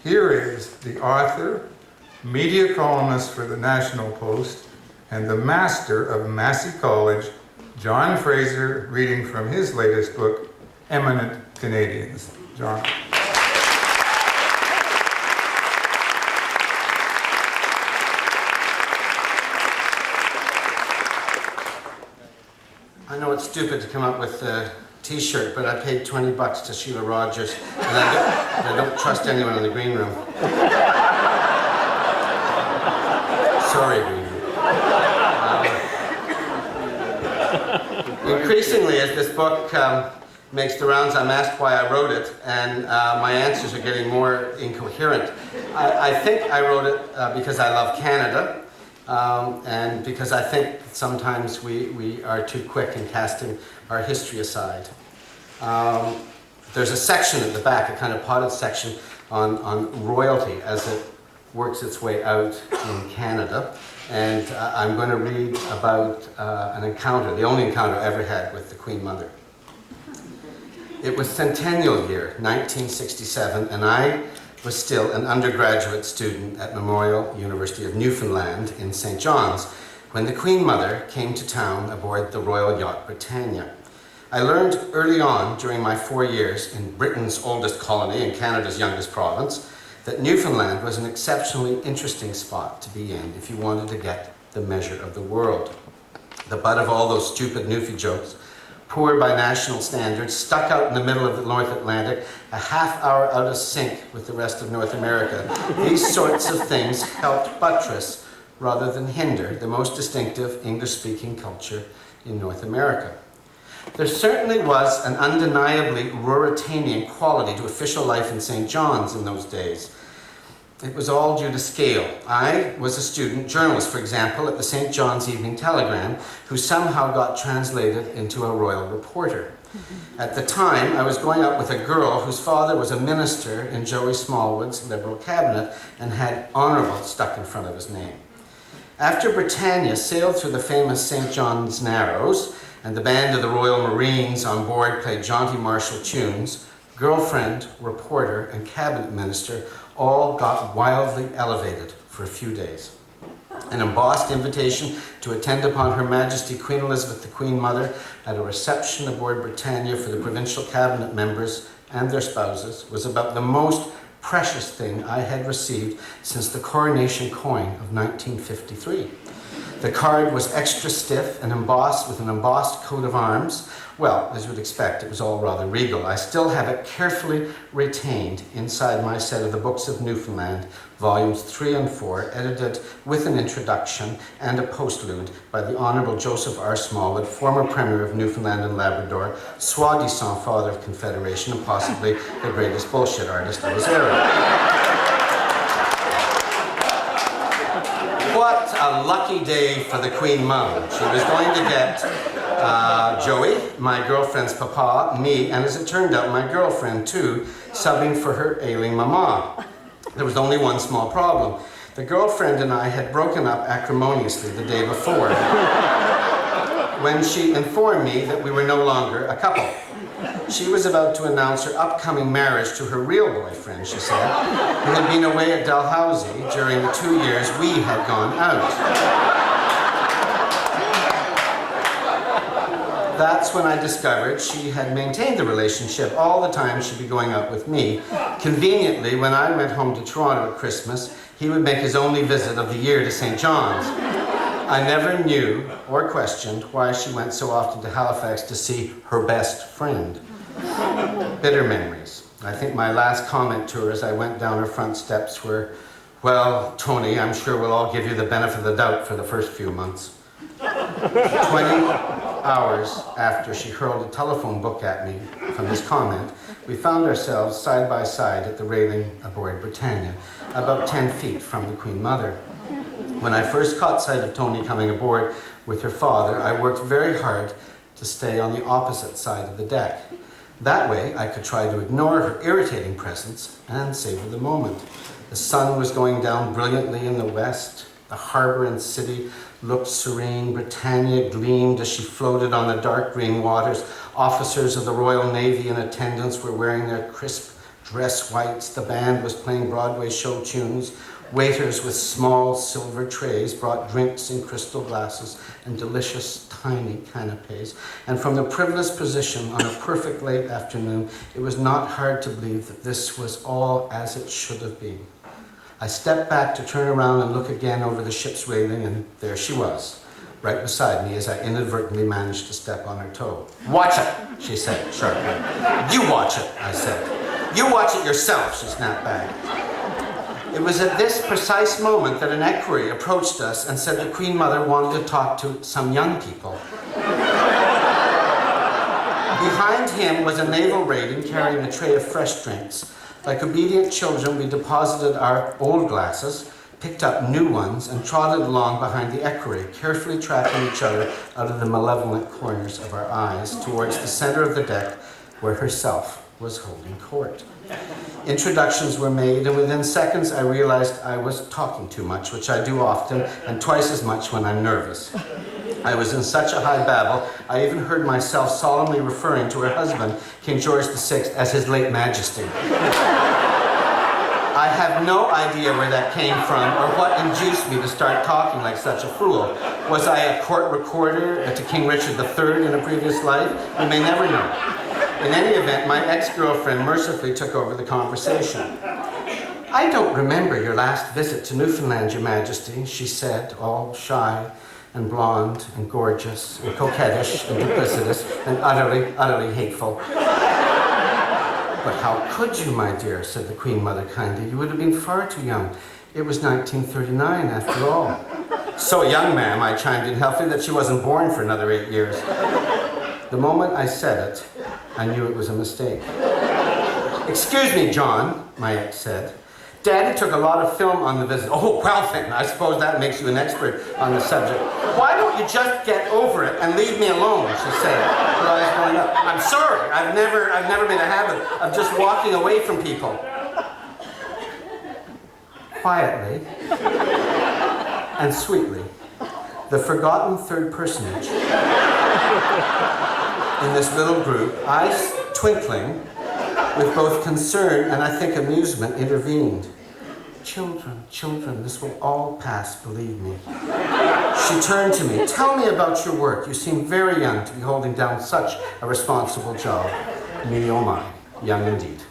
Here is the author, media columnist for the National Post, and the master of Massey College, John Fraser, reading from his latest book, Eminent Canadians. John. I know it's stupid to come up with a t-shirt, but I paid $20 to Sheila Rogers, and I don't trust anyone in the green room. Sorry, green room. Increasingly, as this book makes the rounds, I'm asked why I wrote it, and my answers are getting more incoherent. I think I wrote it because I love Canada, and because I think sometimes we are too quick in casting our history aside. There's a section at the back, a kind of potted section on royalty as it works its way out in Canada. And I'm going to read about an encounter, the only encounter I ever had with the Queen Mother. It was Centennial Year, 1967, and I was still an undergraduate student at Memorial University of Newfoundland in St. John's when the Queen Mother came to town aboard the Royal Yacht Britannia. I learned early on during my 4 years in Britain's oldest colony and Canada's youngest province that Newfoundland was an exceptionally interesting spot to be in if you wanted to get the measure of the world. The butt of all those stupid Newfie jokes, poor by national standards, stuck out in the middle of the North Atlantic, a half hour out of sync with the rest of North America. These sorts of things helped buttress, rather than hinder, the most distinctive English-speaking culture in North America. There certainly was an undeniably Ruritanian quality to official life in St. John's in those days. It was all due to scale. I was a student journalist, for example, at the St. John's Evening Telegram, who somehow got translated into a royal reporter. At the time, I was going out with a girl whose father was a minister in Joey Smallwood's Liberal cabinet and had honourable stuck in front of his name. After Britannia sailed through the famous St. John's Narrows, and the band of the Royal Marines on board played jaunty martial tunes, girlfriend, reporter, and cabinet minister all got wildly elevated for a few days. An embossed invitation to attend upon Her Majesty Queen Elizabeth the Queen Mother at a reception aboard Britannia for the provincial cabinet members and their spouses was about the most precious thing I had received since the coronation coin of 1953. The card was extra stiff and embossed with an embossed coat of arms. Well, as you would expect, it was all rather regal. I still have it carefully retained inside my set of the Books of Newfoundland, volumes 3 and 4, edited with an introduction and a postlude by the Honourable Joseph R. Smallwood, former Premier of Newfoundland and Labrador, soi-disant father of Confederation, and possibly the greatest bullshit artist of his era. What a lucky day for the Queen Mum. She was going to get Joey, my girlfriend's papa, me, and as it turned out, my girlfriend too, subbing for her ailing mama. There was only one small problem. The girlfriend and I had broken up acrimoniously the day before when she informed me that we were no longer a couple. She was about to announce her upcoming marriage to her real boyfriend, she said, who had been away at Dalhousie during the 2 years we had gone out. That's when I discovered she had maintained the relationship all the time she'd be going out with me. Conveniently, when I went home to Toronto at Christmas, he would make his only visit of the year to St. John's. I never knew or questioned why she went so often to Halifax to see her best friend. Bitter memories. I think my last comment to her as I went down her front steps were, "Well, Tony, I'm sure we'll all give you the benefit of the doubt for the first few months." 20 hours after she hurled a telephone book at me from his comment, we found ourselves side by side at the railing aboard Britannia, about 10 feet from the Queen Mother. When I first caught sight of Tony coming aboard with her father, I worked very hard to stay on the opposite side of the deck. That way, I could try to ignore her irritating presence and savor the moment. The sun was going down brilliantly in the west. The harbor and city looked serene. Britannia gleamed as she floated on the dark green waters. Officers of the Royal Navy in attendance were wearing their crisp dress whites. The band was playing Broadway show tunes. Waiters with small silver trays brought drinks in crystal glasses and delicious tiny canapes. And from the privileged position on a perfect late afternoon, it was not hard to believe that this was all as it should have been. I stepped back to turn around and look again over the ship's railing, and there she was, right beside me as I inadvertently managed to step on her toe. "Watch it," she said sharply. "You watch it," I said. "You watch it yourself," she snapped back. It was at this precise moment that an equerry approached us and said the Queen Mother wanted to talk to some young people. Behind him was a naval rating carrying a tray of fresh drinks. Like obedient children, we deposited our old glasses, picked up new ones, and trotted along behind the equerry, carefully tracking each other out of the malevolent corners of our eyes towards the center of the deck where herself was holding court. Introductions were made, and within seconds I realized I was talking too much, which I do often, and twice as much when I'm nervous. I was in such a high babble, I even heard myself solemnly referring to her husband, King George VI, as His late Majesty. I have no idea where that came from or what induced me to start talking like such a fool. Was I a court recorder to King Richard III in a previous life? We may never know. In any event, my ex-girlfriend mercifully took over the conversation. "I don't remember your last visit to Newfoundland, Your Majesty," she said, all shy and blonde and gorgeous and coquettish and duplicitous and utterly hateful. "But how could you, my dear?" said the Queen Mother kindly. "You would have been far too young. It was 1939 after all." "So young, ma'am," I chimed in helpfully, "that she wasn't born for another 8 years." The moment I said it, I knew it was a mistake. "Excuse me, John," my ex said. "Daddy took a lot of film on the visit." "Oh, well then, I suppose that makes you an expert on the subject." "Why don't you just get over it and leave me alone?" she said, her eyes going up. "I'm sorry, I've never made a habit of just walking away from people." Quietly and sweetly, the forgotten third personage in this little group, eyes twinkling with both concern and I think amusement, intervened. "Children, children, this will all pass, believe me." She turned to me. "Tell me about your work. You seem very young to be holding down such a responsible job." Me, oh my, young indeed.